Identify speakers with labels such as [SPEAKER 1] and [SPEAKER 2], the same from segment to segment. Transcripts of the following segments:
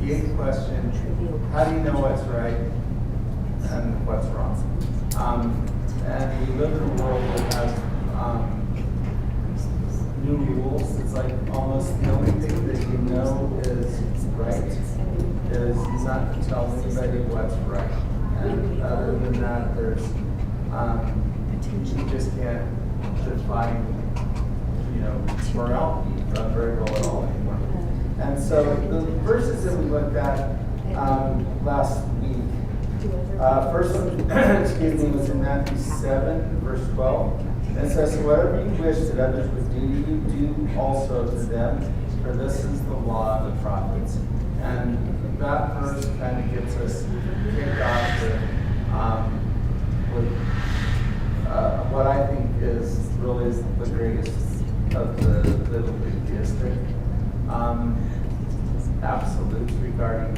[SPEAKER 1] 58th question, how do you know what's right and what's wrong? And we live in a world that has new rules. It's like almost the only thing that you know is right is not to tell anybody what's right. And other than that, there's you just can't define, morality very well at all anymore. And so the verses that we looked at last week, first one, excuse me, was in Matthew 7, verse 12. And it says, whatever you wish that others would do, you do also to them, for this is the law of the prophets. And that verse kind of gets us kicked off with what I think is really the greatest of the theistic absolutes regarding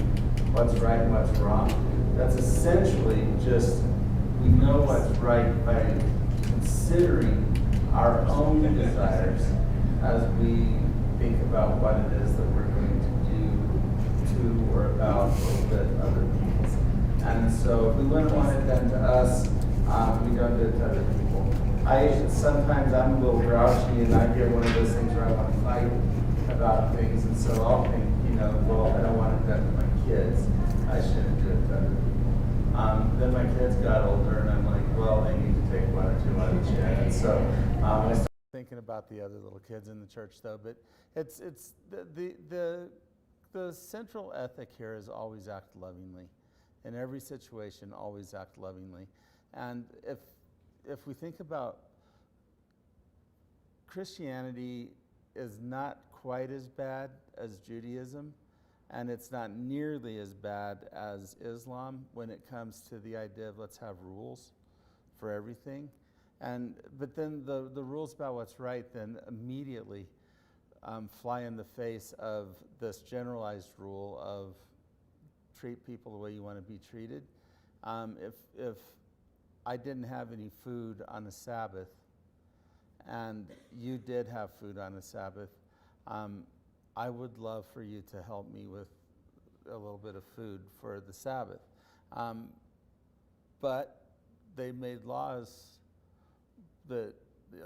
[SPEAKER 1] what's right and what's wrong. That's essentially just we know what's right by considering our own desires as we think about what it is that we're going to do to or about or with other people. And so if we wouldn't want it done to us, we don't do it to other people. Sometimes I'm a little grouchy and I get one of those things where I want to fight about things, and so I'll think, well, I don't want it done to my kids. I shouldn't do it to other people. Then my kids got older, and I'm like, well, they need to take one or two on each end. And so I started thinking about the other little kids in the church, though. But it's the central ethic here is always act lovingly. In every situation, always act lovingly. And if we think about Christianity is not quite as bad as Judaism, and it's not nearly as bad as Islam when it comes to the idea of let's have rules for everything. But then the rules about what's right then immediately fly in the face of this generalized rule of treat people the way you want to be treated. If I didn't have any food on the Sabbath and you did have food on the Sabbath, I would love for you to help me with a little bit of food for the Sabbath. But they made laws that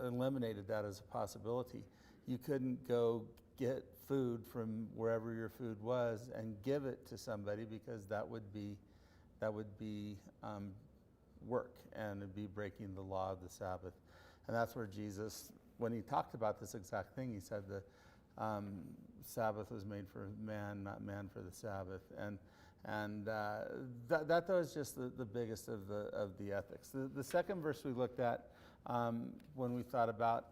[SPEAKER 1] eliminated that as a possibility. You couldn't go get food from wherever your food was and give it to somebody because that would be work, and it'd be breaking the law of the Sabbath. And that's where Jesus, when he talked about this exact thing, he said the Sabbath was made for man, not man for the Sabbath. And that was just the biggest of the ethics. The second verse we looked at when we thought about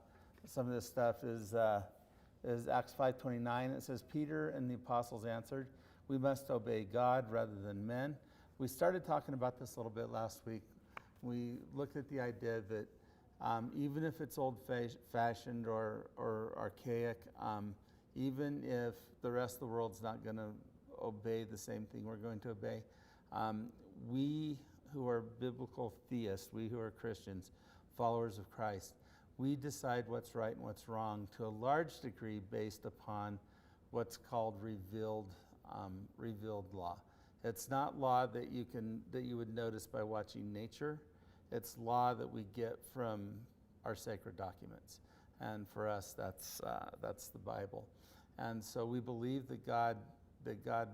[SPEAKER 1] some of this stuff is Acts 5:29. It says, Peter and the apostles answered, we must obey God rather than men. We started talking about this a little bit last week. We looked at the idea that even if it's old-fashioned or archaic, even if the rest of the world's not going to obey the same thing we're going to obey, we who are biblical theists, we who are Christians, followers of Christ, we decide what's right and what's wrong to a large degree based upon what's called revealed law. It's not law that you would notice by watching nature. It's law that we get from our sacred documents, and for us, that's the Bible. And so we believe that God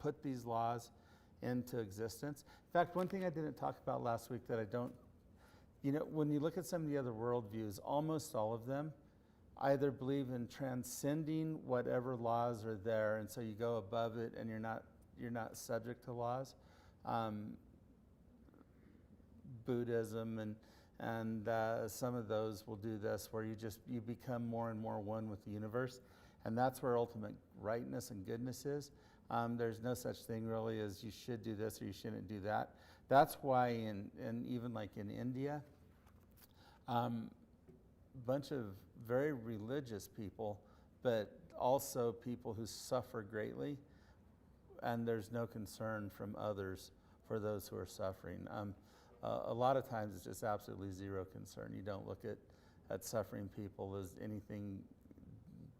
[SPEAKER 1] put these laws into existence. In fact, one thing I didn't talk about last week that I don't, when you look at some of the other worldviews, almost all of them either believe in transcending whatever laws are there, and so you go above it, and you're not subject to laws. Buddhism and some of those will do this, where you become more and more one with the universe, and that's where ultimate rightness and goodness is. There's no such thing really as you should do this or you shouldn't do that. That's why in even like in India, a bunch of very religious people, but also people who suffer greatly, and there's no concern from others for those who are suffering. A lot of times it's just absolutely zero concern. You don't look at suffering people as anything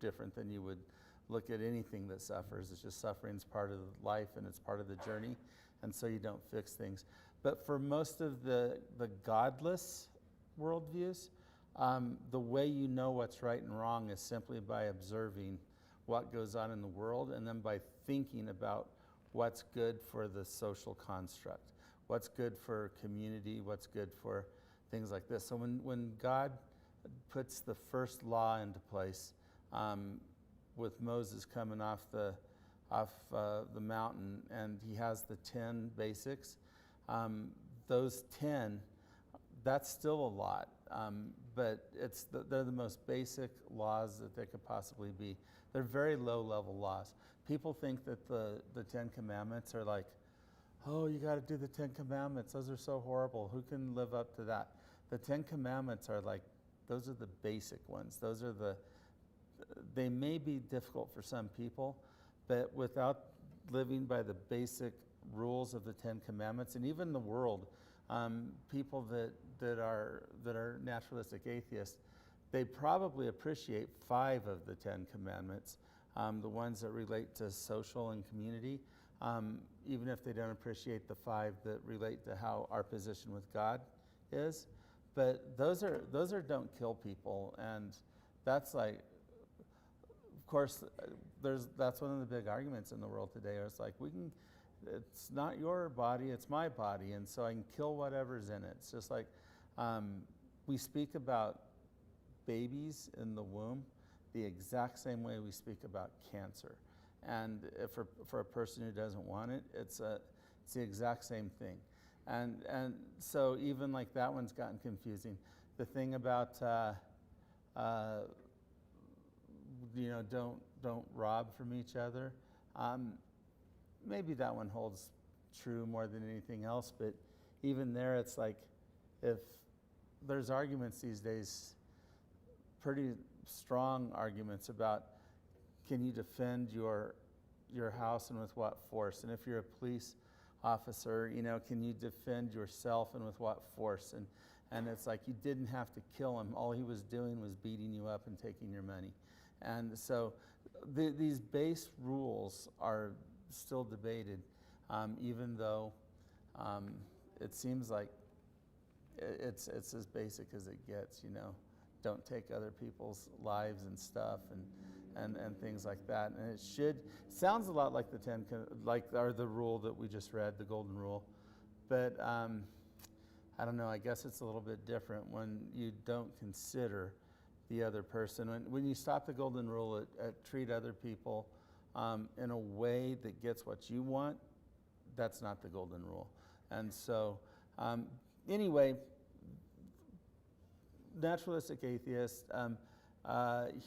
[SPEAKER 1] different than you would look at anything that suffers. It's just suffering's part of life and it's part of the journey, and so you don't fix things. But for most of the godless worldviews, the way you know what's right and wrong is simply by observing what goes on in the world, and then by thinking about what's good for the social construct, what's good for community, what's good for things like this. So when God puts the first law into place, with Moses coming off the mountain, and he has the 10 basics, those 10, that's still a lot, but they're the most basic laws that they could possibly be. They're very low-level laws. People think that the 10 Commandments are like, oh, you got to do the 10 Commandments. Those are so horrible. Who can live up to that? The 10 Commandments are like, those are the basic ones. They may be difficult for some people, but without living by the basic rules of the 10 Commandments, and even the world, people that are naturalistic atheists, they probably appreciate 5 of the 10 Commandments, the ones that relate to social and community, even if they don't appreciate the 5 that relate to how our position with God is. But those are don't kill people, and that's like, of course, that's one of the big arguments in the world today. It's like, it's not your body, it's my body, and so I can kill whatever's in it. It's just like, we speak about babies in the womb the exact same way we speak about cancer. And for a person who doesn't want it, it's the exact same thing. And so even like that one's gotten confusing. The thing about don't rob from each other, maybe that one holds true more than anything else, but even there it's like, if there's arguments these days, pretty strong arguments about, can you defend your house and with what force? And if you're a police officer, can you defend yourself and with what force? And it's like, you didn't have to kill him. All he was doing was beating you up and taking your money. And so these base rules are still debated, even though it seems like it's as basic as it gets, Don't take other people's lives and stuff and things like that. And it sounds a lot like the rule that we just read, the golden rule. But I don't know, I guess it's a little bit different when you don't consider the other person. When you stop the golden rule at treat other people in a way that gets what you want, that's not the golden rule. And so anyway, naturalistic atheists,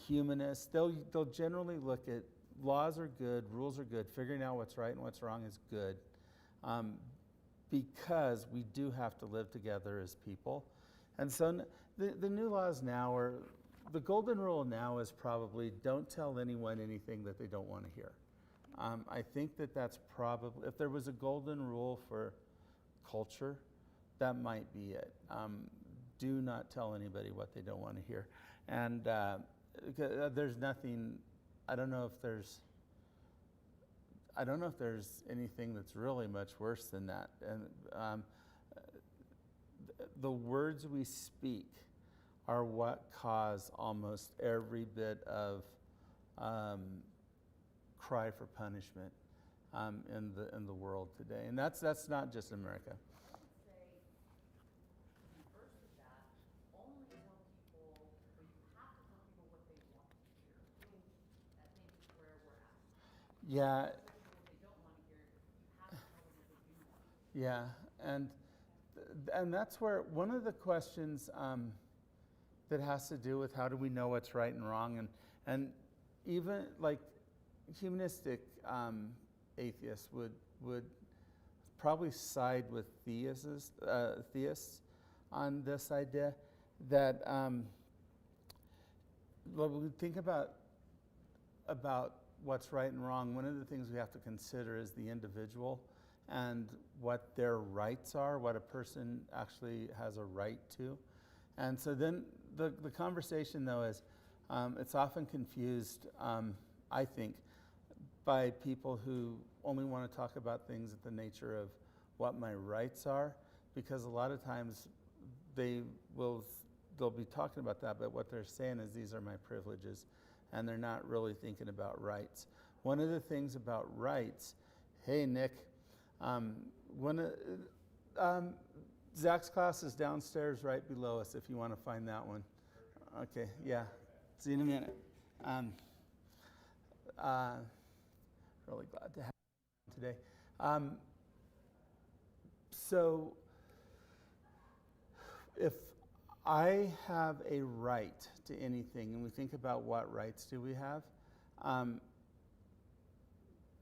[SPEAKER 1] humanists, they'll generally look at laws are good, rules are good, figuring out what's right and what's wrong is good, because we do have to live together as people. And so the new laws now are, the golden rule now is probably don't tell anyone anything that they don't want to hear. I think that's probably, if there was a golden rule for culture, that might be it. Do not tell anybody what they don't want to hear. And there's nothing, I don't know if there's anything that's really much worse than that. And the words we speak are what cause almost every bit of cry for punishment in the world today. And that's not just America. Yeah. Yeah, and that's where one of the questions that has to do with how do we know what's right and wrong, and even like humanistic atheists would probably side with theists on this idea that when we think about what's right and wrong, one of the things we have to consider is the individual and what their rights are, what a person actually has a right to. And so then the conversation, though, is it's often confused I think, by people who only want to talk about things at the nature of what my rights are, because a lot of times they'll be talking about that, but what they're saying is these are my privileges, and they're not really thinking about rights. One of the things about rights, hey Nick, Zach's class is downstairs right below us if you want to find that one. Okay, yeah, see you in a minute. Really glad to have you today. So if I have a right to anything, and we think about what rights do we have,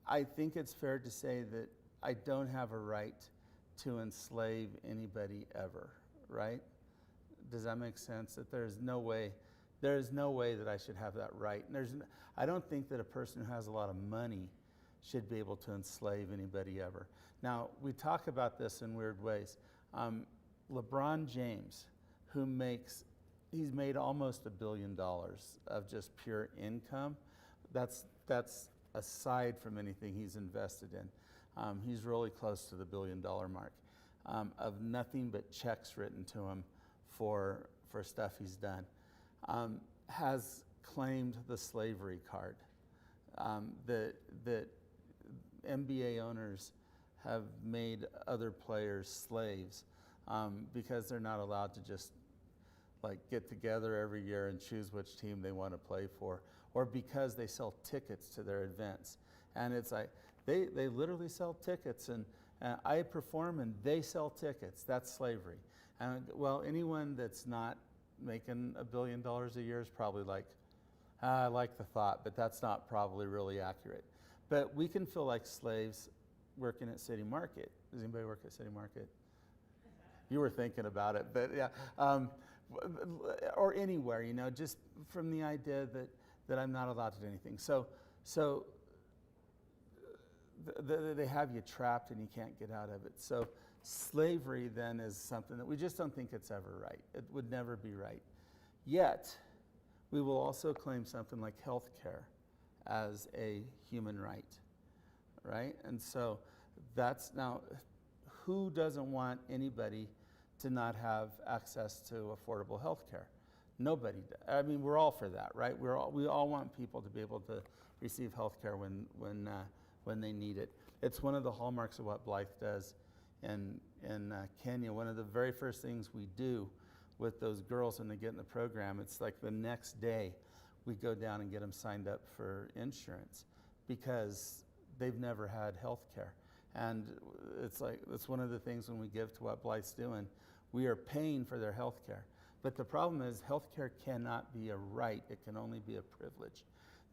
[SPEAKER 1] I think it's fair to say that I don't have a right to enslave anybody ever, right? Does that make sense? That there is no way that I should have that right. And I don't think that a person who has a lot of money should be able to enslave anybody ever. Now, we talk about this in weird ways. LeBron James, he's made almost $1 billion of just pure income. That's aside from anything he's invested in. He's really close to the $1 billion mark of nothing but checks written to him for stuff he's done. Has claimed the slavery card. That NBA owners have made other players slaves because they're not allowed to just like get together every year and choose which team they want to play for, or because they sell tickets to their events. And it's like they literally sell tickets, and I perform and they sell tickets. That's slavery. And well, anyone that's not making $1 billion a year is probably like, I like the thought, but that's not probably really accurate. But we can feel like slaves working at City Market. Does anybody work at City Market? You were thinking about it, but yeah. Or anywhere, just from the idea that I'm not allowed to do anything. So they have you trapped and you can't get out of it. So slavery then is something that we just don't think it's ever right. It would never be right. Yet, we will also claim something like health care as a human right, right? And so that's now, who doesn't want anybody to not have access to affordable health care? Nobody does. I mean, we're all for that, right? We all want people to be able to receive health care when they need it. It's one of the hallmarks of what Blythe does in Kenya. One of the very first things we do with those girls when they get in the program, it's like the next day we go down and get them signed up for insurance because they've never had health care. And it's one of the things when we give to what Blythe's doing, we are paying for their health care. But the problem is health care cannot be a right, it can only be a privilege.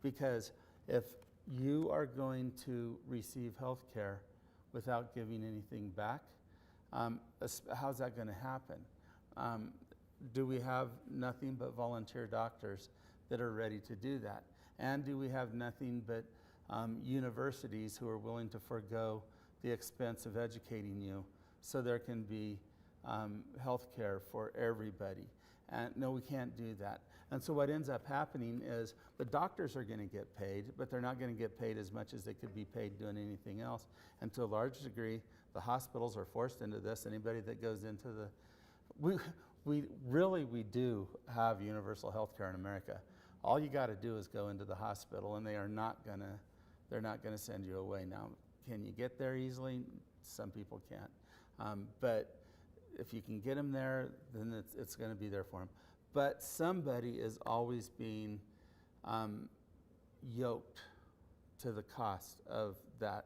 [SPEAKER 1] Because if you are going to receive health care without giving anything back, how's that going to happen? Do we have nothing but volunteer doctors that are ready to do that? And do we have nothing but universities who are willing to forego the expense of educating you so there can be health care for everybody? And no, we can't do that. And so what ends up happening is the doctors are going to get paid, but they're not going to get paid as much as they could be paid doing anything else. And to a large degree, the hospitals are forced into this. Anybody that goes into we do have universal health care in America. All you got to do is go into the hospital, and they're not gonna send you away. Now, can you get there easily? Some people can't. But if you can get them there, then it's going to be there for them. But somebody is always being yoked to the cost of that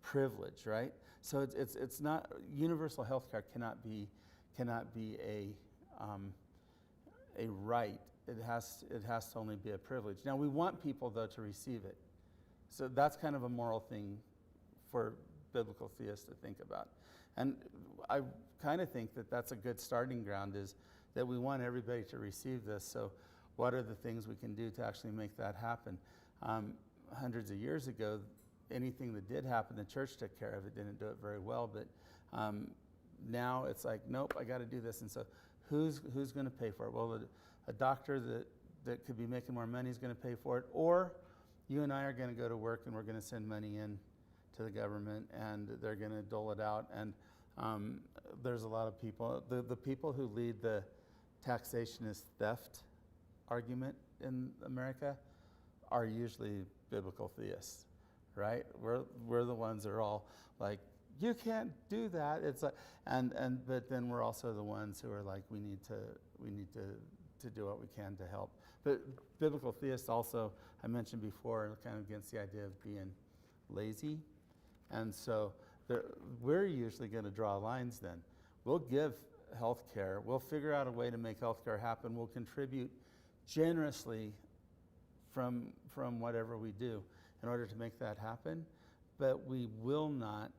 [SPEAKER 1] privilege, right? So it's not, universal health care cannot be a right. It has to only be a privilege. Now, we want people though to receive it. So that's kind of a moral thing for biblical theists to think about. And I kind of think that that's a good starting ground, is that we want everybody to receive this. So what are the things we can do to actually make that happen? Hundreds of years ago, anything that did happen, the church took care of it, didn't do it very well, but now it's like, nope, I got to do this. And so who's going to pay for it? Well, a doctor that could be making more money is going to pay for it, or you and I are going to go to work and we're going to send money in to the government and they're going to dole it out. And there's a lot of people, the people who lead the taxation is theft argument in America are usually biblical theists, right? We're the ones that are all like, you can't do that. It's like, but then we're also the ones who are like, we need to do what we can to help. But biblical theists also, I mentioned before, are kind of against the idea of being lazy. And so we're usually going to draw lines then. We'll give health care. We'll figure out a way to make health care happen. We'll contribute generously from whatever we do in order to make that happen. But we will not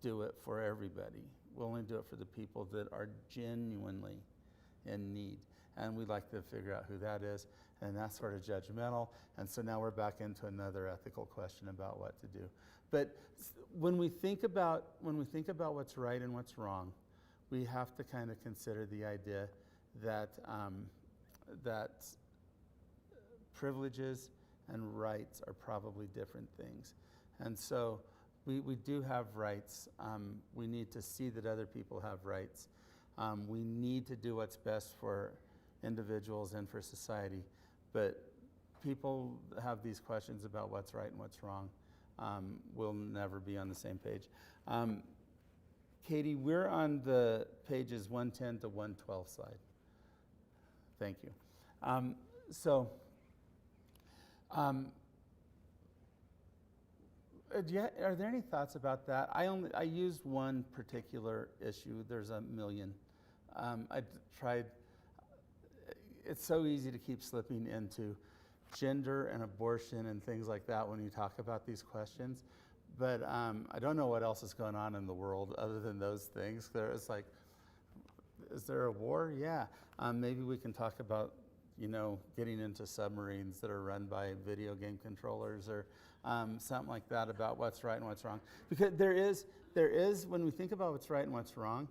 [SPEAKER 1] do it for everybody. We'll only do it for the people that are genuinely in need. And we'd like to figure out who that is, and that's sort of judgmental. And so now we're back into another ethical question about what to do. But when we think about what's right and what's wrong, we have to kind of consider the idea that that privileges and rights are probably different things. And so we do have rights. We need to see that other people have rights. We need to do what's best for individuals and for society. But people have these questions about what's right and what's wrong. We'll never be on the same page. Katie, we're on the pages 110 to 112 slide. Thank you. Are there any thoughts about that? I used one particular issue. There's a million. I tried. It's so easy to keep slipping into gender and abortion and things like that when you talk about these questions. But I don't know what else is going on in the world other than those things. It's like, is there a war? Yeah. Maybe we can talk about, getting into submarines that are run by video game controllers or something like that about what's right and what's wrong. Because there is, when we think about what's right and what's wrong,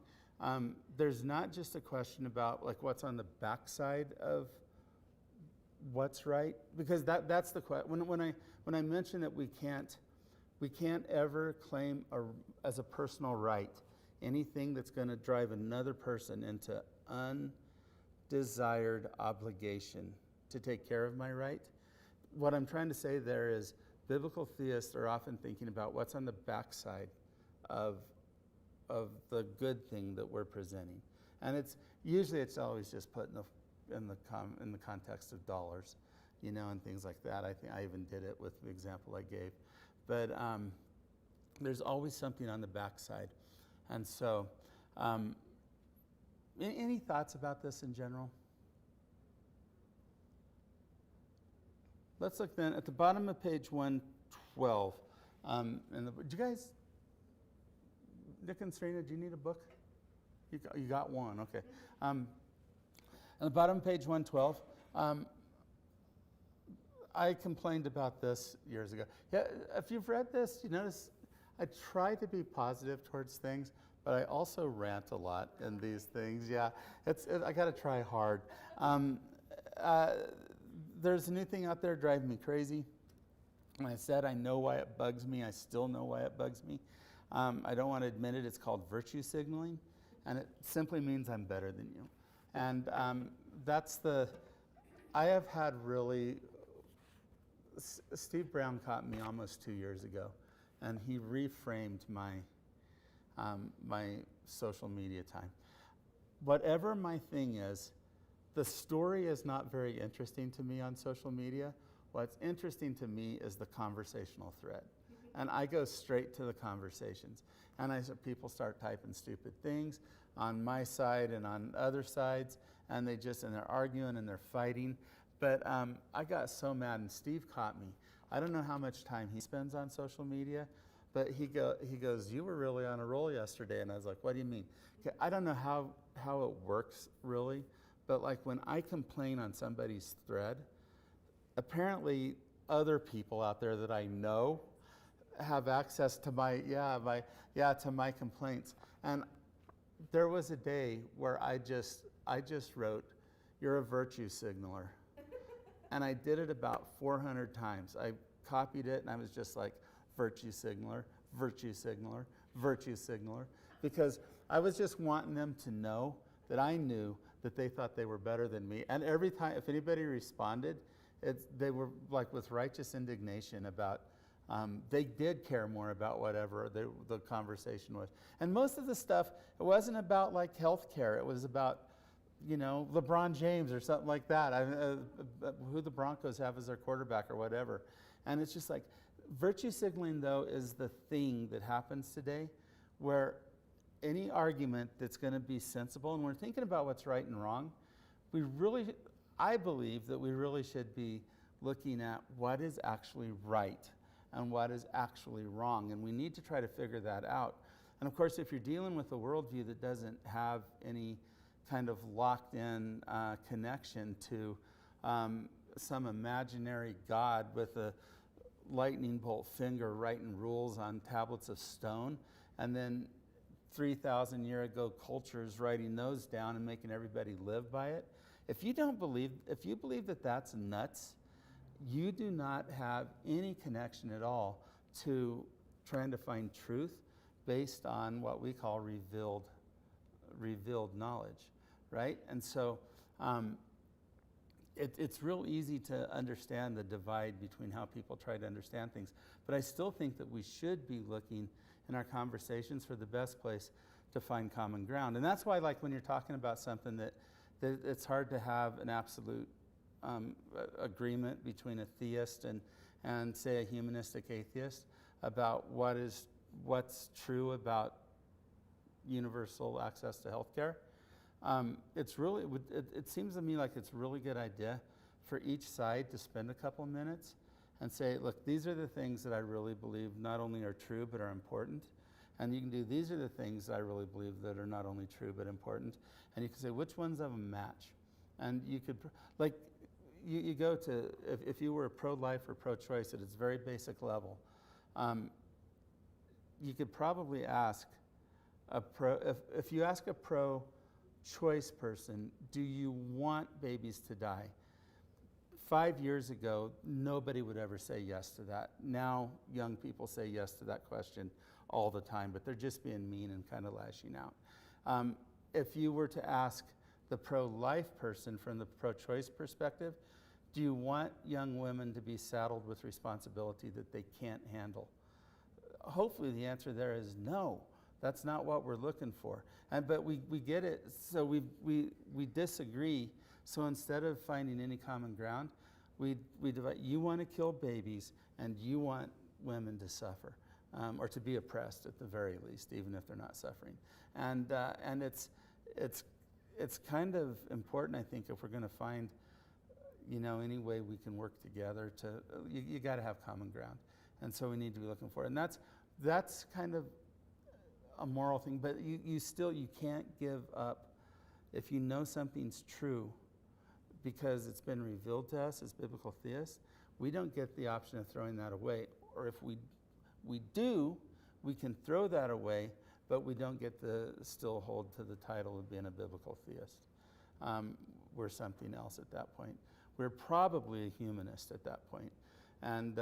[SPEAKER 1] there's not just a question about like what's on the backside of what's right, because that's the question. When I mention that we can't ever claim as a personal right anything that's going to drive another person into undesired obligation to take care of my right. What I'm trying to say there is biblical theists are often thinking about what's on the backside of the good thing that we're presenting, and it's always just put in the context of dollars, and things like that. I think I even did it with the example I gave, but there's always something on the backside, and so any thoughts about this in general? Let's look then at the bottom of page 112. Do you guys? Nick and Serena, do you need a book? You got one, okay. On the bottom of page 112, I complained about this years ago. Yeah, if you've read this, you notice I try to be positive towards things, but I also rant a lot in these things. Yeah, I got to try hard. There's a new thing out there driving me crazy. And I said I know why it bugs me. I still know why it bugs me. I don't want to admit it. It's called virtue signaling, and it simply means I'm better than you. And I have had really, Steve Brown caught me almost 2 years ago, and he reframed my social media time. Whatever my thing is, the story is not very interesting to me on social media. What's interesting to me is the conversational thread. And I go straight to the conversations. And people start typing stupid things on my side and on other sides, and they're arguing and they're fighting. But I got so mad, and Steve caught me. I don't know how much time he spends on social media, but he goes, you were really on a roll yesterday. And I was like, what do you mean? I don't know how it works really, but like when I complain on somebody's thread, apparently other people out there that I know have access to my complaints. And there was a day where I just wrote, you're a virtue signaler. And I did it about 400 times. I copied it, and I was just like, virtue signaler, virtue signaler, virtue signaler, because I was just wanting them to know that I knew that they thought they were better than me. And every time, if anybody responded, they were like with righteous indignation about, they did care more about whatever the conversation was. And most of the stuff, it wasn't about like healthcare. It was about, LeBron James or something like that, who the Broncos have as their quarterback or whatever. And it's just like, virtue signaling, though, is the thing that happens today where any argument that's going to be sensible, and we're thinking about what's right and wrong, I believe that we really should be looking at what is actually right and what is actually wrong, and we need to try to figure that out. And of course, if you're dealing with a worldview that doesn't have any kind of locked-in connection to some imaginary God with a lightning bolt finger writing rules on tablets of stone, and then 3,000 year ago cultures writing those down and making everybody live by it. If you believe that that's nuts, you do not have any connection at all to trying to find truth based on what we call revealed knowledge, right? And so it's real easy to understand the divide between how people try to understand things. But I still think that we should be looking in our conversations for the best place to find common ground. And that's why, like, when you're talking about something that it's hard to have an absolute agreement between a theist and say a humanistic atheist about what's true about universal access to healthcare. It seems to me like it's a really good idea for each side to spend a couple minutes and say, look, these are the things that I really believe not only are true but are important. And you can do, these are the things that I really believe that are not only true but important. And you can say, which ones of them match? And you could, like, you go to, if you were pro-life or pro-choice at its very basic level, you could probably ask if you ask a pro-choice person, do you want babies to die? 5 years ago, nobody would ever say yes to that. Now, young people say yes to that question all the time, but they're just being mean and kind of lashing out. If you were to ask the pro-life person from the pro-choice perspective, do you want young women to be saddled with responsibility that they can't handle? Hopefully the answer there is no. That's not what we're looking for. But we get it, so we disagree. So instead of finding any common ground, we divide. You want to kill babies, and you want women to suffer, or to be oppressed at the very least, even if they're not suffering. And it's kind of important, I think, if we're going to find, any way we can work together to, you got to have common ground. And so we need to be looking for it. And that's kind of a moral thing, but you can't give up if you know something's true because it's been revealed to us as biblical theists. We don't get the option of throwing that away. Or if we do, we can throw that away, but we don't get to still hold to the title of being a biblical theist. We're something else at that point. We're probably a humanist at that point. And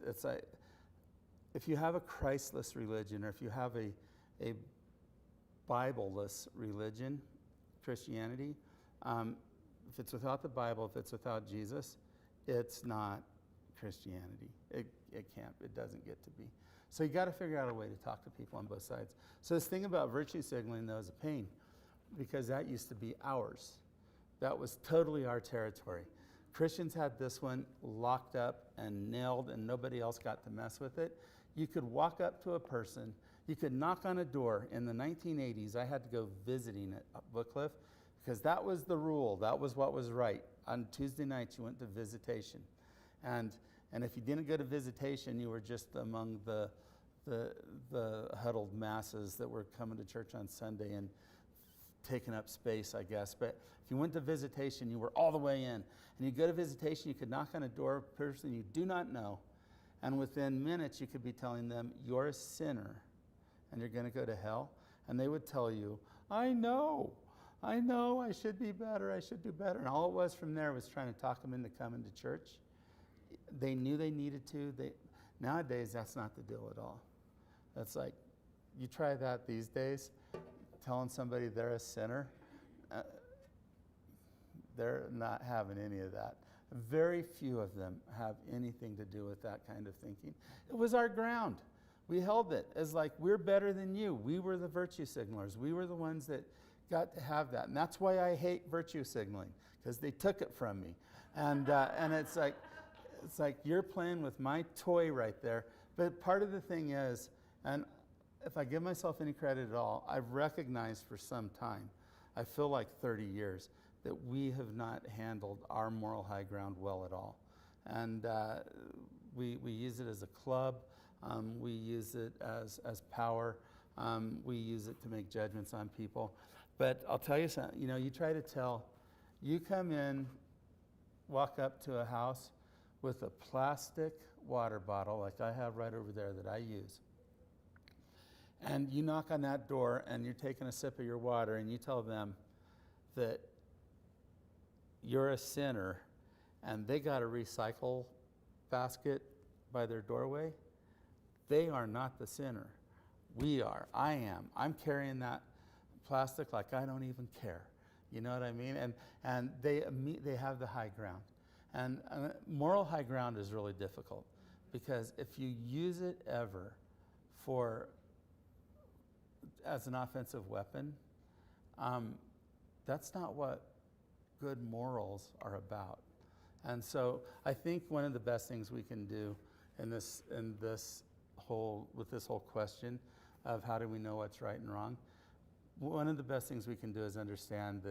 [SPEAKER 1] it's like, if you have a Christless religion, or if you have a Bible-less religion, Christianity, if it's without the Bible, if it's without Jesus, it's not Christianity. It can't, it doesn't get to be. So you got to figure out a way to talk to people on both sides. So this thing about virtue signaling, though, is a pain, because that used to be ours. That was totally our territory. Christians had this one locked up and nailed, and nobody else got to mess with it. You could walk up to a person, you could knock on a door. In the 1980s, I had to go visiting at Bookcliff, because that was the rule. That was what was right. On Tuesday nights, you went to visitation. And if you didn't go to visitation, you were just among the huddled masses that were coming to church on Sunday and taking up space, I guess. But if you went to visitation, you were all the way in. And you go to visitation, you could knock on a door of a person you do not know, and within minutes you could be telling them, you're a sinner and you're going to go to hell. And they would tell you, I know. I know I should be better, I should do better. And all it was from there was trying to talk them into coming to church. They knew they needed to. Nowadays, that's not the deal at all. That's like, you try that these days, telling somebody they're a sinner, they're not having any of that. Very few of them have anything to do with that kind of thinking. It was our ground. We held it as like, we're better than you. We were the virtue signalers. We were the ones that got to have that. And that's why I hate virtue signaling, because they took it from me. And it's like you're playing with my toy right there. But part of the thing is, and if I give myself any credit at all, I've recognized for some time, I feel like 30 years, that we have not handled our moral high ground well at all. And we use it as a club. We use it as power. We use it to make judgments on people. But I'll tell you something, you try to you come in, walk up to a house with a plastic water bottle like I have right over there that I use. And you knock on that door and you're taking a sip of your water and you tell them that you're a sinner and they got a recycle basket by their doorway. They are not the sinner. We are. I am. I'm carrying that plastic like I don't even care. You know what I mean? And they have the high ground. And moral high ground is really difficult, because if you use it ever as an offensive weapon, that's not what good morals are about. And so I think one of the best things we can do with this whole question of how do we know what's right and wrong, one of the best things we can do is understand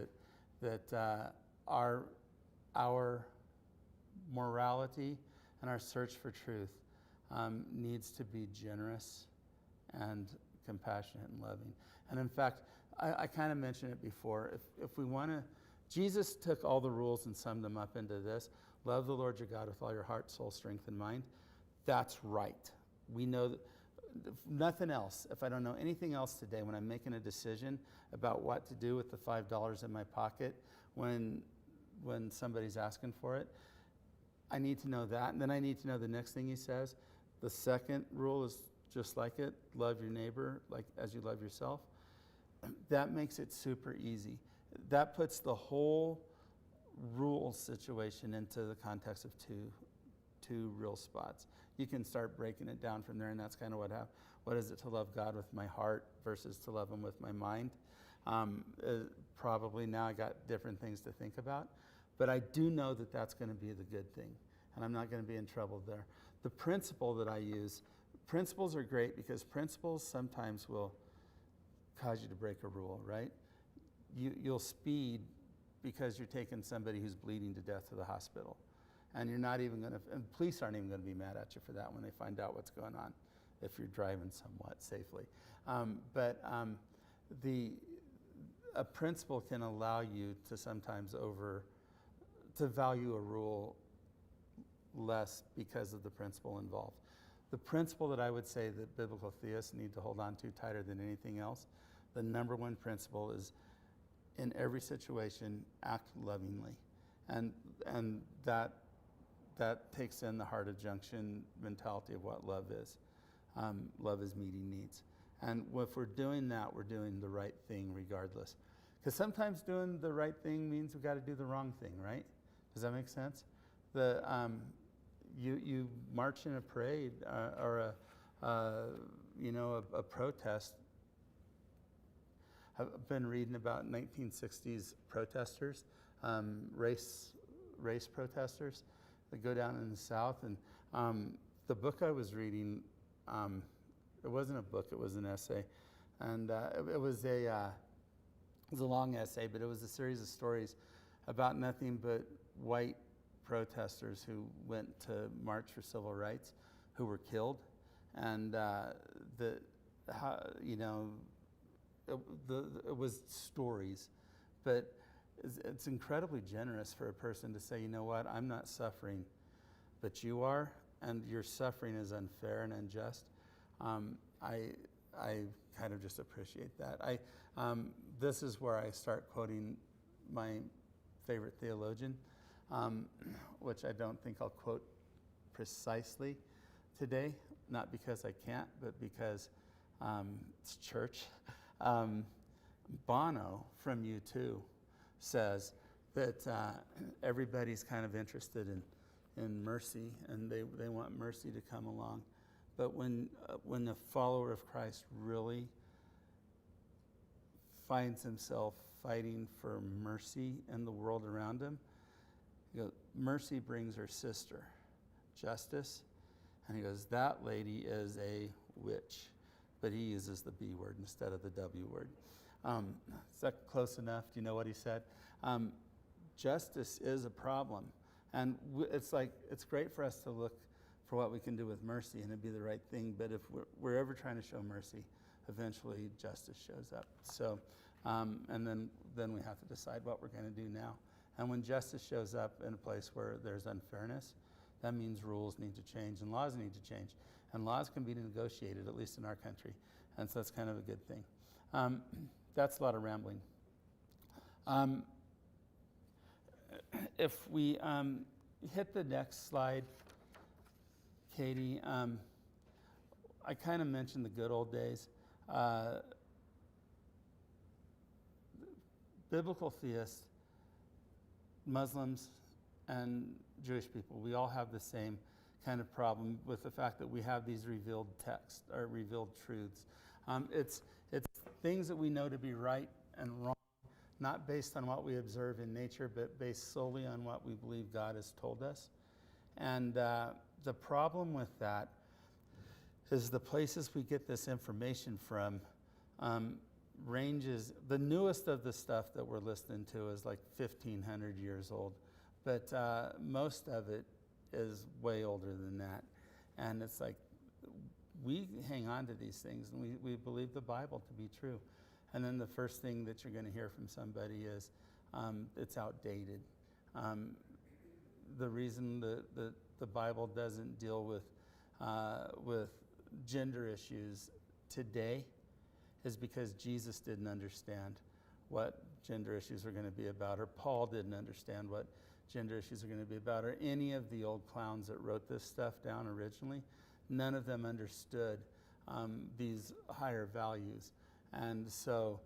[SPEAKER 1] that our morality and our search for truth needs to be generous and compassionate and loving. And in fact, I kind of mentioned it before. If we want to, Jesus took all the rules and summed them up into this: love the Lord your God with all your heart, soul, strength, and mind. That's right. We know that nothing else. If I don't know anything else today, when I'm making a decision about what to do with the $5 in my pocket when somebody's asking for it, I need to know that. And then I need to know the next thing he says. The second rule is just like it: love your neighbor like as you love yourself. That makes it super easy. That puts the whole rule situation into the context of two real spots. You can start breaking it down from there, and that's kind of what is it to love God with my heart versus to love him with my mind. Probably now I got different things to think about, but I do know that that's going to be the good thing, and I'm not going to be in trouble there. The principle that I use, principles are great because principles sometimes will cause you to break a rule, right? You'll speed because you're taking somebody who's bleeding to death to the hospital. And you're not even going to, and police aren't even going to be mad at you for that when they find out what's going on, if you're driving somewhat safely. A principle can allow you to sometimes to value a rule less because of the principle involved. The principle that I would say that biblical theists need to hold on to tighter than anything else, the number one principle is, in every situation, act lovingly. And that takes in the heart of junction mentality of what love is. Love is meeting needs. And if we're doing that, we're doing the right thing regardless. Because sometimes doing the right thing means we've got to do the wrong thing, right? Does that make sense? You march in a parade or a protest. I've been reading about 1960s protesters, race protesters that go down in the South. And the book I was reading, it wasn't a book, it was an essay. And it was a long essay, but it was a series of stories about nothing but white protesters who went to march for civil rights, who were killed. And it was stories, but it's incredibly generous for a person to say, you know what, I'm not suffering, but you are, and your suffering is unfair and unjust. I kind of just appreciate that. This is where I start quoting my favorite theologian, which I don't think I'll quote precisely today, not because I can't, but because it's church. Bono from U2 says that everybody's kind of interested in mercy, and they want mercy to come along. But when a follower of Christ really finds himself fighting for mercy in the world around him, he goes, mercy brings her sister, justice. And he goes, that lady is a witch. But he uses the B word instead of the W word. Is that close enough? Do you know what he said? Justice is a problem. And it's great for us to look for what we can do with mercy, and it'd be the right thing. But if we're ever trying to show mercy, eventually justice shows up. So, and then we have to decide what we're going to do now. And when justice shows up in a place where there's unfairness, that means rules need to change and laws need to change. And laws can be negotiated, at least in our country. And so that's kind of a good thing. That's a lot of rambling. If we hit the next slide, Katie, I kind of mentioned the good old days. Biblical theists, Muslims, and Jewish people, we all have the same kind of problem with the fact that we have these revealed texts or revealed truths. It's things that we know to be right and wrong, not based on what we observe in nature, but based solely on what we believe God has told us. And the problem with that is the places we get this information from ranges. The newest of the stuff that we're listening to is like 1,500 years old, but most of it is way older than that. And it's like we hang on to these things and we believe the Bible to be true. And then the first thing that you're going to hear from somebody is it's outdated. The reason the Bible doesn't deal with gender issues today is because Jesus didn't understand what gender issues were going to be about, or Paul didn't understand what gender issues are going to be about, or any of the old clowns that wrote this stuff down originally. None of them understood these higher values. And so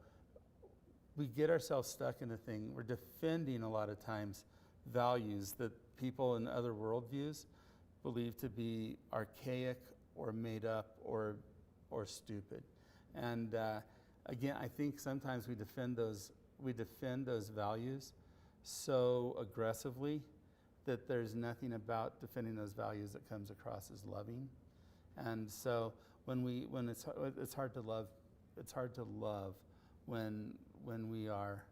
[SPEAKER 1] we get ourselves stuck in a thing. We're defending a lot of times values that people in other worldviews believe to be archaic or made up or stupid. And again, I think sometimes we defend those values so aggressively that there's nothing about defending those values that comes across as loving. And so when it's hard to love when we are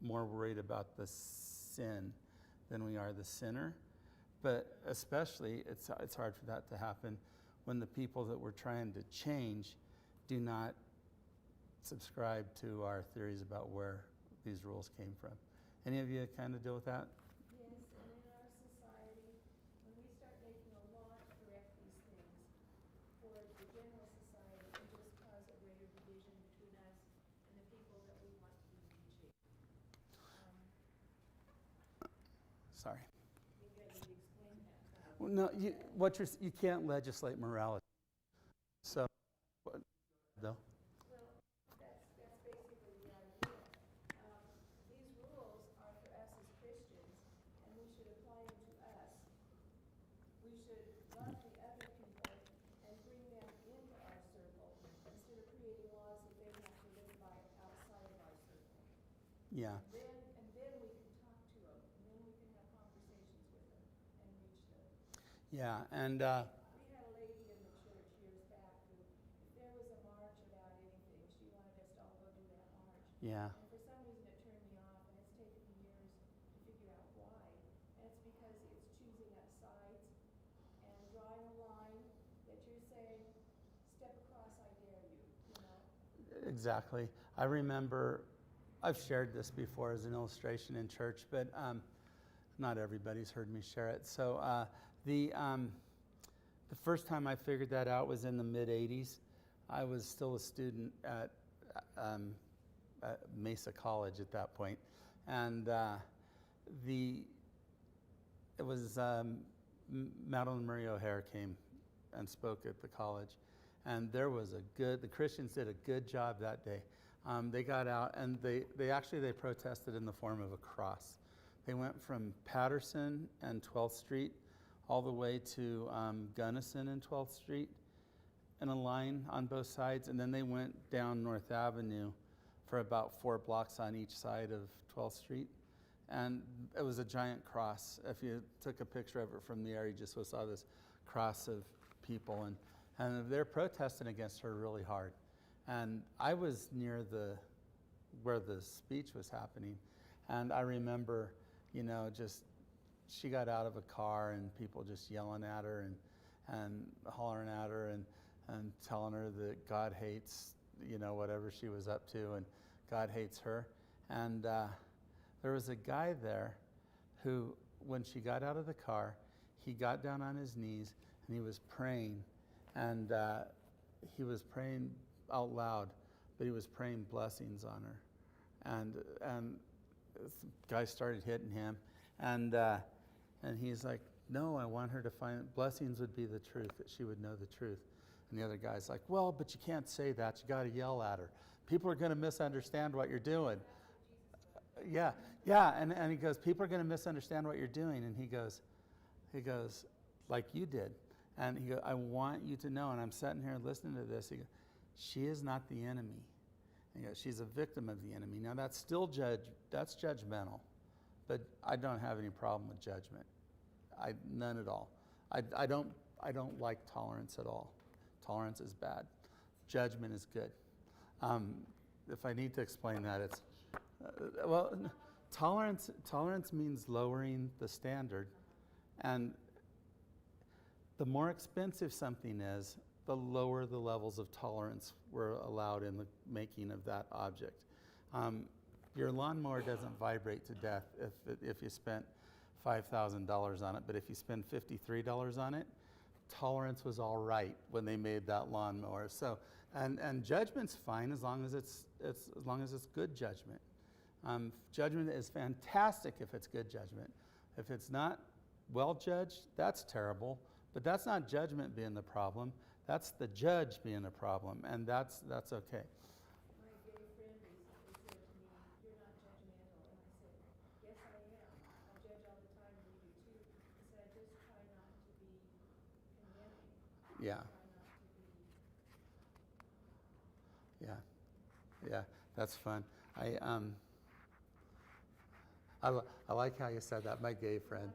[SPEAKER 1] more worried about the sin than we are the sinner. But especially it's hard for that to happen when the people that we're trying to change do not subscribe to our theories about where these rules came from. Any of you kind of deal with that?
[SPEAKER 2] Yes, and in our society, when we start making a law to correct these things for the general society, it just causes a greater division between us and the people that we want to be reaching.
[SPEAKER 1] Sorry.
[SPEAKER 2] Maybe I need to explain that.
[SPEAKER 1] Well, no, you can't legislate morality. So, though.
[SPEAKER 2] Well, that's basically the idea. These rules are for us as Christians, and we should apply them to us. We should love the other people and bring them into our circle instead of creating laws that they have to live by outside of our circle.
[SPEAKER 1] Yeah.
[SPEAKER 2] And then we can talk to them, and then we can have conversations with them and reach them.
[SPEAKER 1] Yeah, and
[SPEAKER 2] We had a lady in the church years back who, if there was a march about anything, she wanted us to all go do that march.
[SPEAKER 1] yeah,
[SPEAKER 2] And for some reason it turned me off, and it's taken me years to figure out why. And it's because it's choosing up sides and drawing a line that you're saying, step across, I dare you, you know?
[SPEAKER 1] exactly. I remember, I've shared this before as an illustration in church, but not everybody's heard me share it. So The first time I figured that out was in the mid-'80s. I was still a student at Mesa College at that point. And it was Madeline Murray O'Hare came and spoke at the college. And there was the Christians did a good job that day. They got out and they protested in the form of a cross. They went from Patterson and 12th Street all the way to Gunnison and 12th Street in a line on both sides. And then they went down North Avenue for about 4 blocks on each side of 12th Street. And it was a giant cross. If you took a picture of it from the air, you just saw this cross of people. And they're protesting against her really hard. And I was near where the speech was happening. And I remember, she got out of a car and people just yelling at her and hollering at her and telling her that God hates, whatever she was up to, and God hates her. And there was a guy there who, when she got out of the car, he got down on his knees and he was praying. And he was praying out loud, but he was praying blessings on her. And this guy started hitting him. And he's like, no, I want her to find blessings would be the truth, that she would know the truth. And the other guy's like, well, but you can't say that. You got to yell at her. People are going to misunderstand what you're doing. Yeah. And he goes, people are going to misunderstand what you're doing. And he goes, like you did. And he goes, I want you to know, and I'm sitting here listening to this. He goes, she is not the enemy. And he goes, she's a victim of the enemy. Now that's still that's judgmental, but I don't have any problem with judgment. None at all. I don't like tolerance at all. Tolerance is bad. Judgment is good. If I need to explain that, it's tolerance means lowering the standard, and the more expensive something is, the lower the levels of tolerance were allowed in the making of that object. Your lawnmower doesn't vibrate to death if you spent $5,000 on it, but if you spend $53 on it, tolerance was all right when they made that lawnmower. So, and judgment's fine as long as it's good judgment. Judgment is fantastic if it's good judgment. If it's not well judged, that's terrible. But that's not judgment being the problem. That's the judge being the problem, and that's okay.
[SPEAKER 2] My gay friend recently said to me, you're not judgmental. And I said, yes, I am. I judge all the time, and you do too. I said, I just try not to be condemning.
[SPEAKER 1] Yeah. Yeah, that's fun. I like how you said that, my gay friend.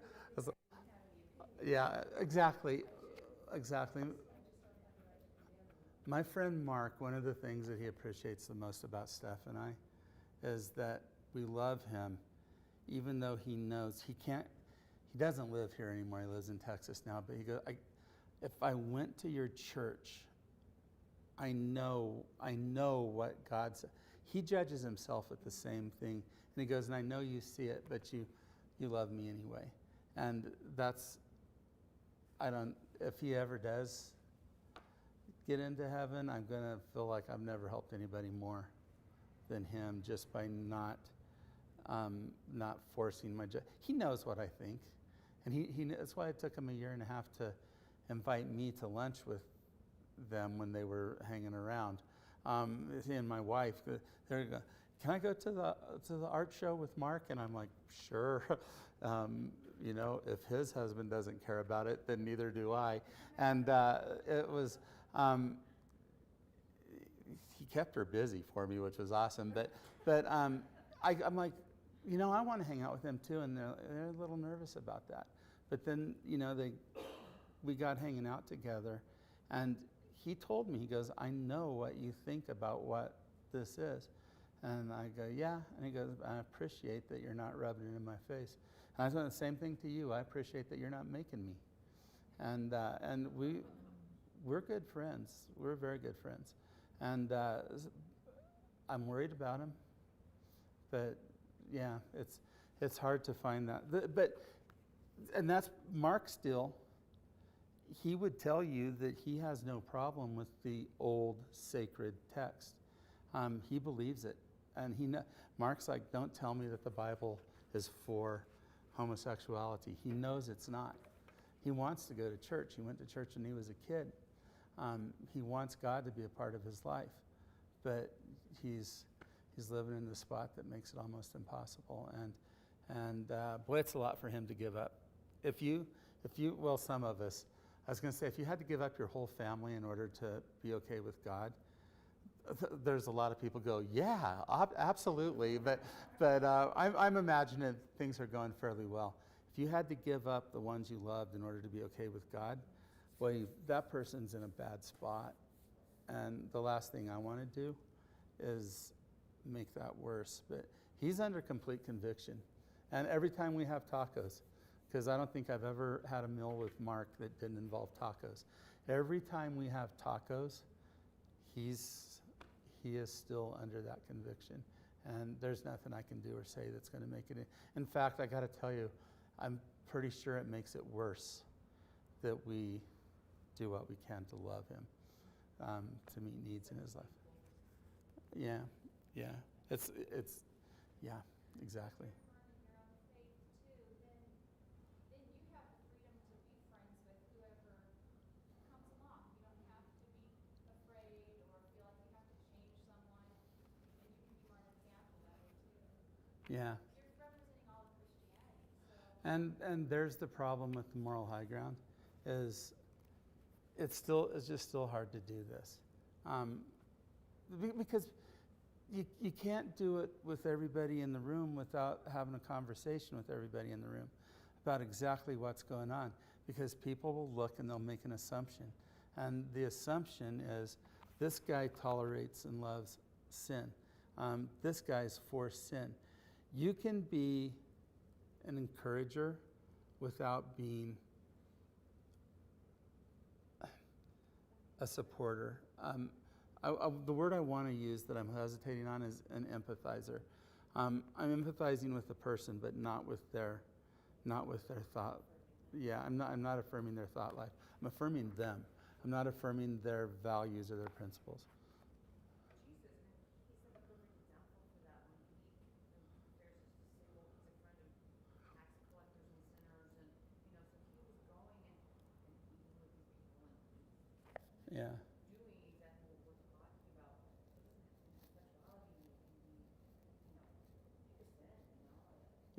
[SPEAKER 1] Yeah, exactly. My friend Mark, one of the things that he appreciates the most about Steph and I is that we love him, even though he knows he doesn't live here anymore. He lives in Texas now, but he goes, if I went to your church, I know what God said. He judges himself with the same thing. And he goes, and I know you see it, but you love me anyway. And if he ever does get into heaven, I'm going to feel like I've never helped anybody more than him, just by not forcing my judgment. He knows what I think. And that's why it took him 1.5 years to invite me to lunch with them when they were hanging around. He and my wife, they're going, can I go to the art show with Mark? And I'm like, sure. If his husband doesn't care about it, then neither do I. And it was, he kept her busy for me, which was awesome. But I'm like, I want to hang out with them too, and they're a little nervous about that. But then, we got hanging out together, and he told me, he goes, I know what you think about what this is. And I go, yeah. And he goes, I appreciate that you're not rubbing it in my face. And I said the same thing to you. I appreciate that you're not making me. And we're good friends. We're very good friends. And I'm worried about him. But yeah, it's hard to find that. And that's Mark still. he would tell you that he has no problem with the old sacred text. He believes it. And Mark's like, don't tell me that the Bible is for homosexuality. He knows it's not. He wants to go to church. He went to church when he was a kid. He wants God to be a part of his life. But he's living in the spot that makes it almost impossible. And boy, it's a lot for him to give up. If you, well, some of us, I was going to say, if you had to give up your whole family in order to be okay with God, there's a lot of people go, yeah, absolutely. But I'm imagining things are going fairly well. If you had to give up the ones you loved in order to be okay with God, boy, that person's in a bad spot. And the last thing I want to do is make that worse. But he's under complete conviction. And every time we have tacos, because I don't think I've ever had a meal with Mark that didn't involve tacos. Every time we have tacos, he is still under that conviction. And there's nothing I can do or say that's going to make it. In fact, I got to tell you, I'm pretty sure it makes it worse that we do what we can to love him, to meet needs in his life. Yeah, it's yeah, exactly. Yeah. And there's the problem with the moral high ground, is it's just still hard to do this, because you can't do it with everybody in the room without having a conversation with everybody in the room about exactly what's going on, because people will look and they'll make an assumption, and the assumption is this guy tolerates and loves sin. This guy's for sin. You can be an encourager without being a supporter. The word I want to use that I'm hesitating on is an empathizer. I'm empathizing with the person, but not with their thought. Yeah, I'm not affirming their thought life. I'm affirming them. I'm not affirming their values or their principles. Yeah.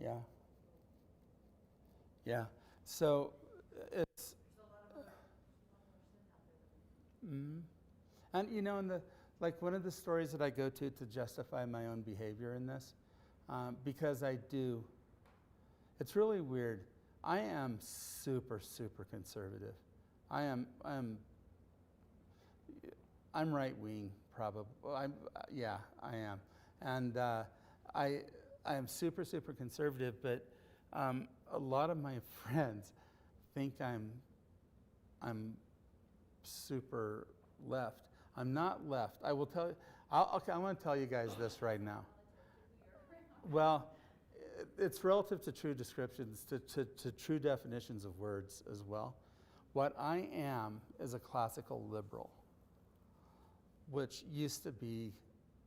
[SPEAKER 1] Yeah. Yeah. So it's. And one of the stories that I go to justify my own behavior in this, because I do. It's really weird. I am super, super conservative. I'm right wing, probably. I am, and I am super, super conservative. But a lot of my friends think I'm super left. I'm not left. I will tell you. I want to tell you guys this right now. Well, it's relative to true descriptions, to true definitions of words as well. What I am is a classical liberal, which used to be,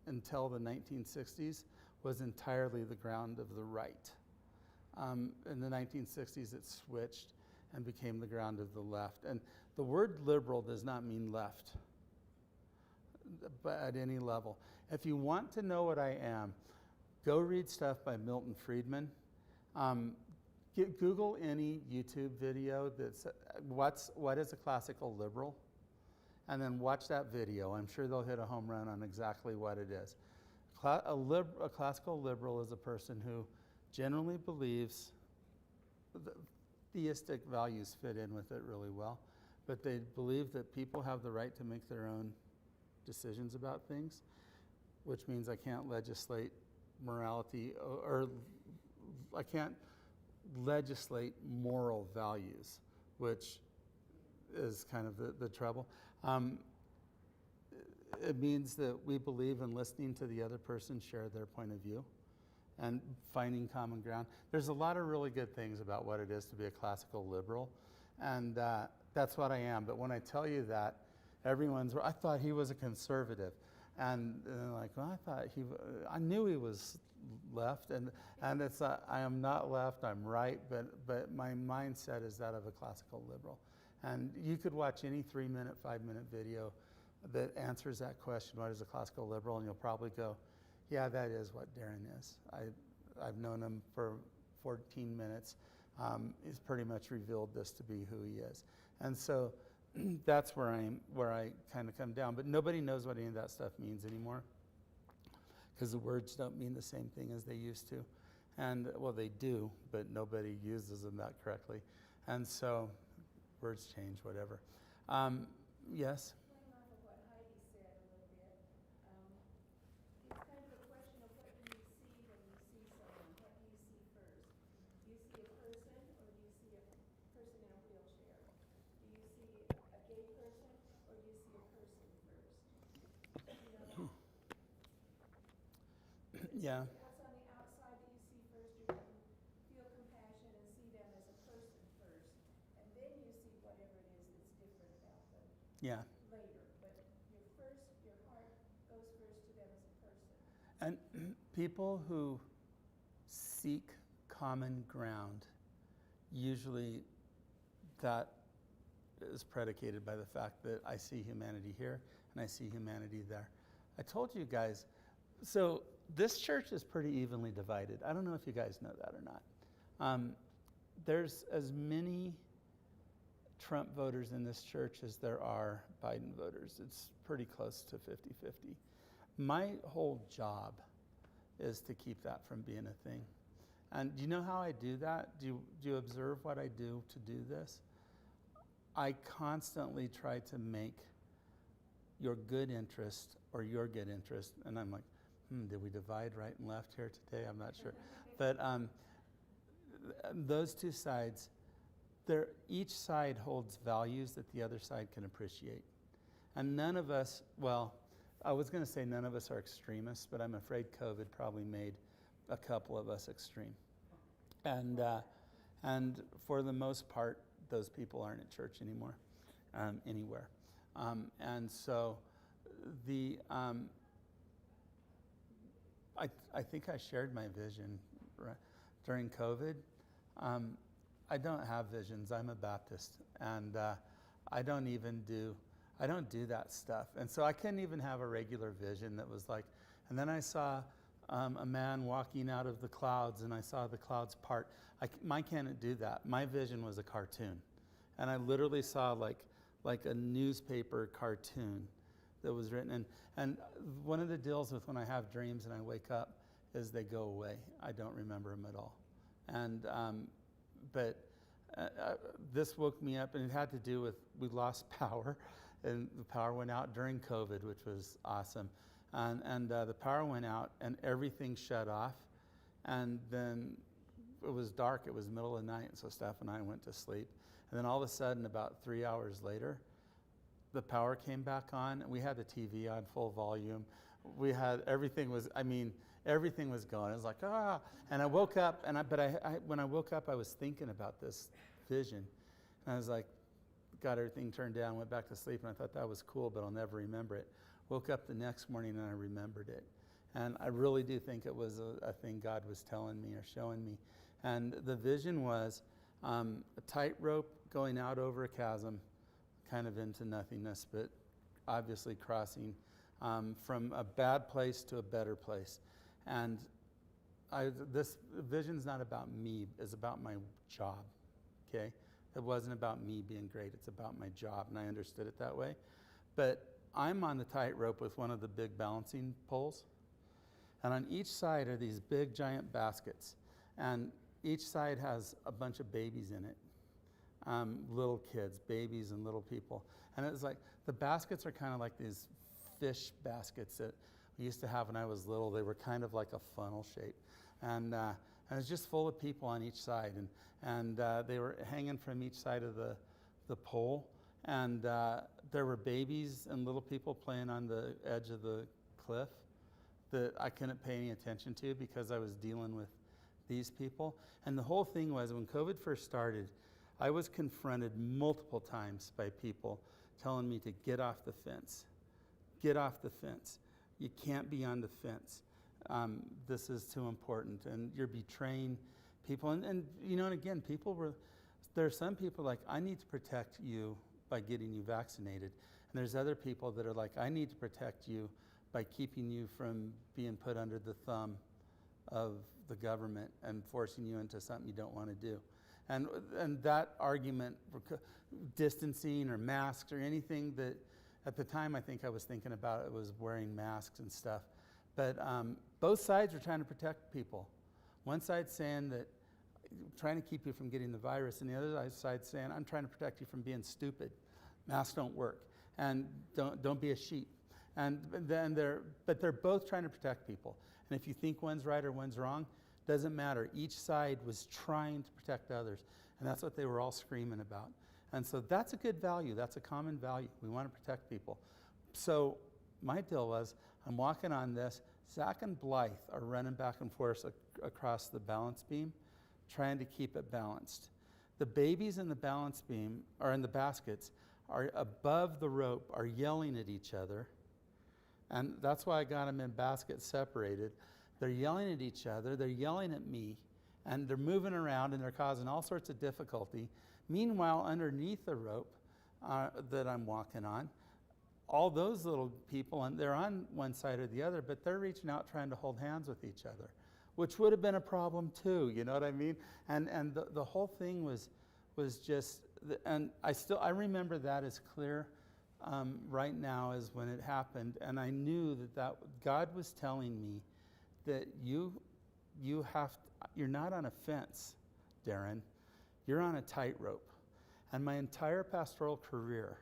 [SPEAKER 1] until the 1960s, was entirely the ground of the right. In the 1960s, it switched and became the ground of the left. And the word liberal does not mean left, but at any level. If you want to know what I am, go read stuff by Milton Friedman. Google any YouTube video that's what is a classical liberal, and then watch that video. I'm sure they'll hit a home run on exactly what it is. A classical liberal is a person who generally believes theistic values fit in with it really well, but they believe that people have the right to make their own decisions about things, which means I can't legislate morality, or I can't legislate moral values, which is kind of the trouble. It means that we believe in listening to the other person share their point of view and finding common ground. There's a lot of really good things about what it is to be a classical liberal, and That's what I am. But when I tell you that, I thought he was a conservative. And they're like, well, I knew he was left. And it's, I am not left, I'm right. But my mindset is that of a classical liberal. And you could watch any 3-minute, 5-minute video that answers that question, what is a classical liberal? And you'll probably go, yeah, that is what Darren is. I've known him for 14 minutes. He's pretty much revealed this to be who he is. And so that's where I kind of come down. But nobody knows what any of that stuff means anymore, because the words don't mean the same thing as they used to. And, well, they do, but nobody uses them that correctly. And so words change, whatever. Yes?
[SPEAKER 2] Playing off of what Heidi said a little bit, it's kind of a question of what do you see when you see someone? What do you see first? Do you see a person, or do you see a person in a wheelchair? Do you see a gay person, or do you see a person first? You know?
[SPEAKER 1] Yeah.
[SPEAKER 2] What's on the outside that you see first, you're going to feel compassion and see them as a person first, and then you see whatever it is that's different about them.
[SPEAKER 1] Yeah.
[SPEAKER 2] Later, but your heart goes first to them as a person.
[SPEAKER 1] And people who seek common ground, usually that is predicated by the fact that I see humanity here and I see humanity there. I told you guys, so this church is pretty evenly divided. I don't know if you guys know that or not. There's as many Trump voters in this church as there are Biden voters. It's pretty close to 50-50. My whole job is to keep that from being a thing. And do you know how I do that? Do you observe what I do to do this? I constantly try to make your good interest or your good interest, and I'm like, did we divide right and left here today? I'm not sure. But those two sides, each side holds values that the other side can appreciate. And none of us, well, I was going to say none of us are extremists, but I'm afraid COVID probably made a couple of us extreme. And for the most part, those people aren't at church anymore, anywhere. And so I think I shared my vision during COVID. I don't have visions. I'm a Baptist, and I don't do that stuff. And so I couldn't even have a regular vision that was like, and then I saw a man walking out of the clouds, and I saw the clouds part. Mine can't do that. My vision was a cartoon, and I literally saw like a newspaper cartoon that was written. And one of the deals with when I have dreams and I wake up is they go away. I don't remember them at all. And but this woke me up, and it had to do with we lost power, and the power went out during COVID, which was awesome. And the power went out, and everything shut off. And then it was dark. It was the middle of the night, so Steph and I went to sleep. And then all of a sudden, about 3 hours later, the power came back on, and we had the TV on full volume. We had everything was going. It was like, ah. And I woke up, when I woke up, I was thinking about this vision. And I was like, got everything turned down, went back to sleep, and I thought that was cool, but I'll never remember it. Woke up the next morning, and I remembered it. And I really do think it was a thing God was telling me or showing me. And the vision was a tightrope going out over a chasm, kind of into nothingness, but obviously crossing from a bad place to a better place. And this vision's not about me, it's about my job, okay? It wasn't about me being great, it's about my job, and I understood it that way. But I'm on the tightrope with one of the big balancing poles, and on each side are these big giant baskets, and each side has a bunch of babies in it. Little kids, babies and little people. And it was like, the baskets are kind of like these fish baskets that we used to have when I was little. They were kind of like a funnel shape. And it was just full of people on each side. And they were hanging from each side of the pole. And there were babies and little people playing on the edge of the cliff that I couldn't pay any attention to because I was dealing with these people. And the whole thing was, when COVID first started, I was confronted multiple times by people telling me to get off the fence. Get off the fence. You can't be on the fence. This is too important. And you're betraying people. And you know, and again, there are some people like, I need to protect you by getting you vaccinated. And there's other people that are like, I need to protect you by keeping you from being put under the thumb of the government and forcing you into something you don't want to do. And that argument, distancing or masks or anything that, at the time I think I was thinking about it was wearing masks and stuff. But both sides are trying to protect people. One side's saying that, trying to keep you from getting the virus, and the other side's saying, I'm trying to protect you from being stupid. Masks don't work. And don't be a sheep. And then they're both trying to protect people. And if you think one's right or one's wrong, doesn't matter. Each side was trying to protect others. And that's what they were all screaming about. And so that's a good value. That's a common value. We want to protect people. So my deal was, I'm walking on this. Zach and Blythe are running back and forth across the balance beam, trying to keep it balanced. The babies in the balance beam, or in the baskets, are above the rope, are yelling at each other. And that's why I got them in baskets separated. They're yelling at each other, they're yelling at me, and they're moving around and they're causing all sorts of difficulty. Meanwhile, underneath the rope that I'm walking on, all those little people, and they're on one side or the other, but they're reaching out trying to hold hands with each other, which would have been a problem too, you know what I mean? And the whole thing was just, and I remember that as clear right now as when it happened, and I knew that God was telling me that you're not on a fence, Darren, you're on a tightrope. And my entire pastoral career,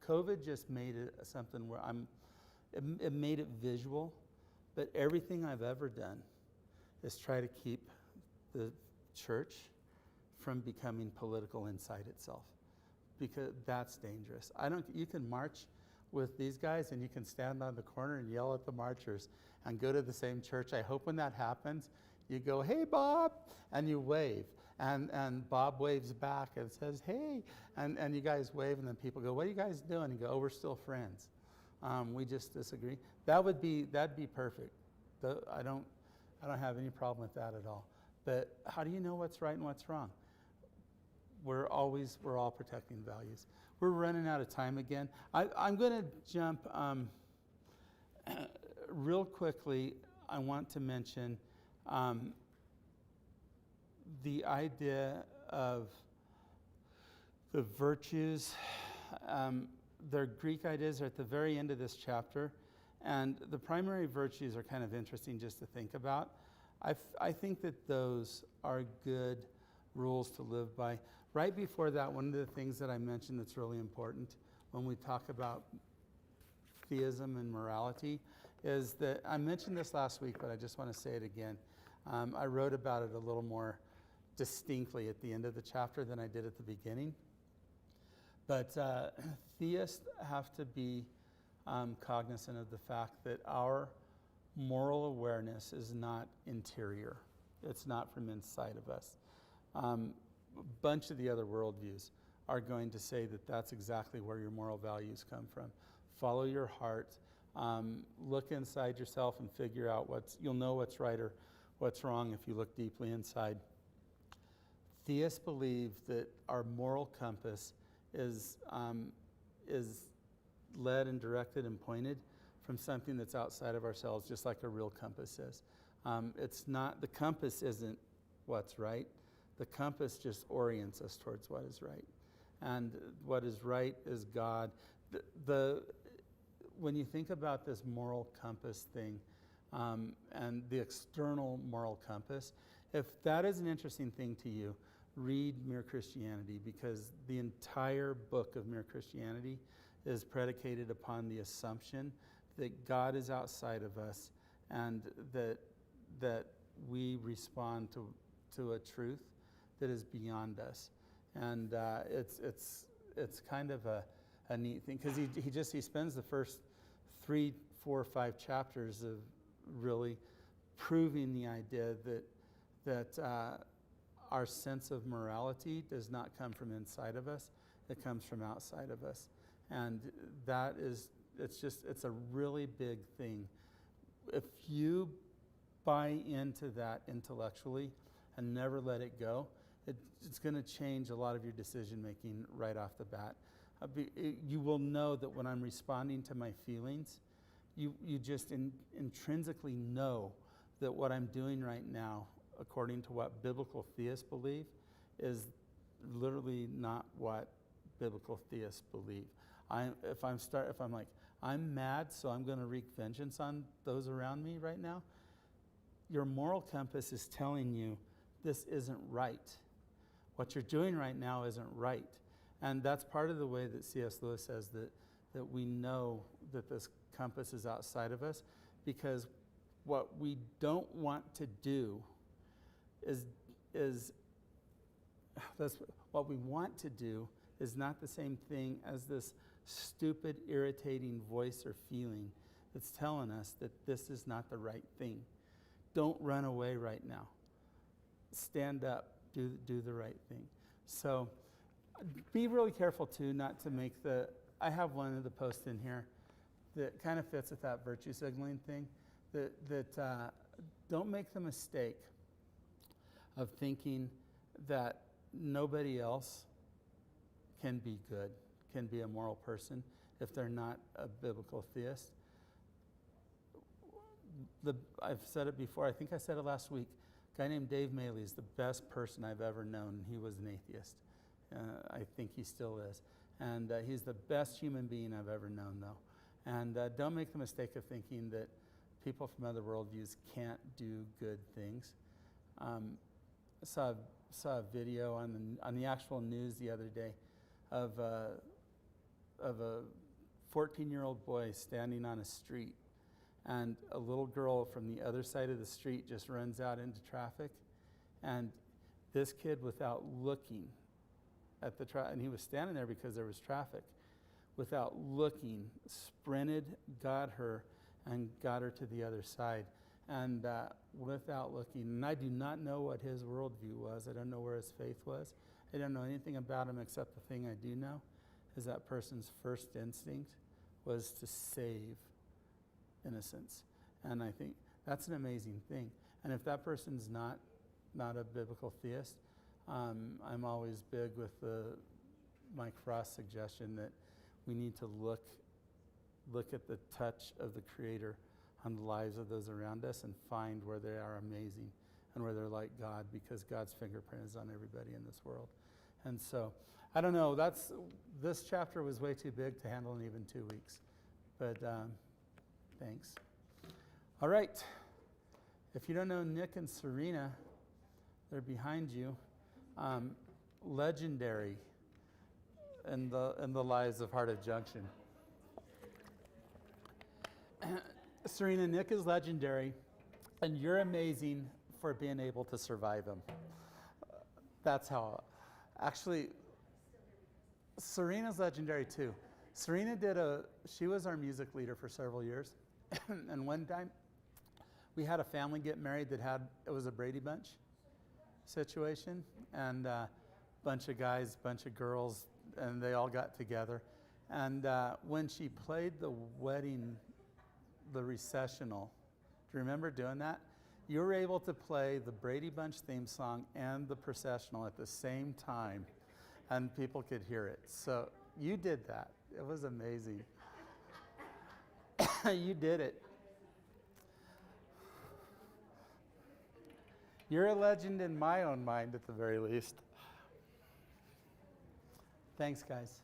[SPEAKER 1] COVID just made it something where it made it visual, but everything I've ever done is try to keep the church from becoming political inside itself, because that's dangerous. You can march with these guys and you can stand on the corner and yell at the marchers and go to the same church. I hope when that happens, you go, hey, Bob, and you wave. And Bob waves back and says, hey, and you guys wave, and then people go, what are you guys doing? And you go, oh, we're still friends. We just disagree. That'd be perfect. I don't have any problem with that at all. But how do you know what's right and what's wrong? We're all protecting values. We're running out of time again. I'm going to jump real quickly. I want to mention the idea of the virtues. Their Greek ideas are at the very end of this chapter, and the primary virtues are kind of interesting just to think about. I think that those are good rules to live by. Right before that, one of the things that I mentioned that's really important when we talk about theism and morality is that, I mentioned this last week, but I just want to say it again. I wrote about it a little more distinctly at the end of the chapter than I did at the beginning. But theists have to be cognizant of the fact that our moral awareness is not interior. It's not from inside of us. A bunch of the other worldviews are going to say that that's exactly where your moral values come from. Follow your heart. Look inside yourself and figure out you'll know what's right or what's wrong if you look deeply inside. Theists believe that our moral compass is led and directed and pointed from something that's outside of ourselves, just like a real compass is. The compass isn't what's right. The compass just orients us towards what is right. And what is right is God. When you think about this moral compass thing and the external moral compass, if that is an interesting thing to you, read Mere Christianity, because the entire book of Mere Christianity is predicated upon the assumption that God is outside of us and that we respond to a truth that is beyond us. And it's kind of a neat thing, because he spends the first 3, 4, 5 chapters of really proving the idea that our sense of morality does not come from inside of us. It comes from outside of us. And that is, it's a really big thing. If you buy into that intellectually and never let it go, it's going to change a lot of your decision making right off the bat. You will know that when I'm responding to my feelings, you just intrinsically know that what I'm doing right now, according to what biblical theists believe, is literally not what biblical theists believe. If I'm like, I'm mad, so I'm going to wreak vengeance on those around me right now, your moral compass is telling you this isn't right. What you're doing right now isn't right. And that's part of the way that C.S. Lewis says that we know that this compass is outside of us, because what we don't want to do what we want to do is not the same thing as this stupid, irritating voice or feeling that's telling us that this is not the right thing. Don't run away right now. Stand up, do the right thing. So be really careful too not to make I have one of the posts in here that kind of fits with that virtue signaling thing, that don't make the mistake of thinking that nobody else can be good, can be a moral person if they're not a biblical theist. I've said it before, I think I said it last week. A guy named Dave Maley is the best person I've ever known. He was an atheist. I think he still is. And he's the best human being I've ever known, though. And don't make the mistake of thinking that people from other worldviews can't do good things. I saw a video on the actual news the other day of a 14-year-old boy standing on a street, and a little girl from the other side of the street just runs out into traffic, and this kid, without looking at and he was standing there because there was traffic, without looking, sprinted, got her to the other side. And without looking, and I do not know what his worldview was. I don't know where his faith was. I don't know anything about him, except the thing I do know is that person's first instinct was to save innocence. And I think that's an amazing thing. And if that person's not a biblical theist, I'm always big with the Mike Frost suggestion that we need to look at the touch of the Creator on the lives of those around us and find where they are amazing and where they're like God, because God's fingerprint is on everybody in this world. And so, I don't know, this chapter was way too big to handle in even 2 weeks. But thanks. All right. If you don't know Nick and Serena, they're behind you. Legendary in the lives of Heart of Junction. Serena, Nick is legendary, and you're amazing for being able to survive him. That's how, actually, Serena's legendary too. Serena she was our music leader for several years, and one time we had a family get married it was a Brady Bunch situation, and bunch of guys, bunch of girls, and they all got together. And when she played the recessional, do you remember doing that? You were able to play the Brady Bunch theme song and the processional at the same time, and people could hear it. So you did that. It was amazing. You did it. You're a legend in my own mind, at the very least. Thanks, guys.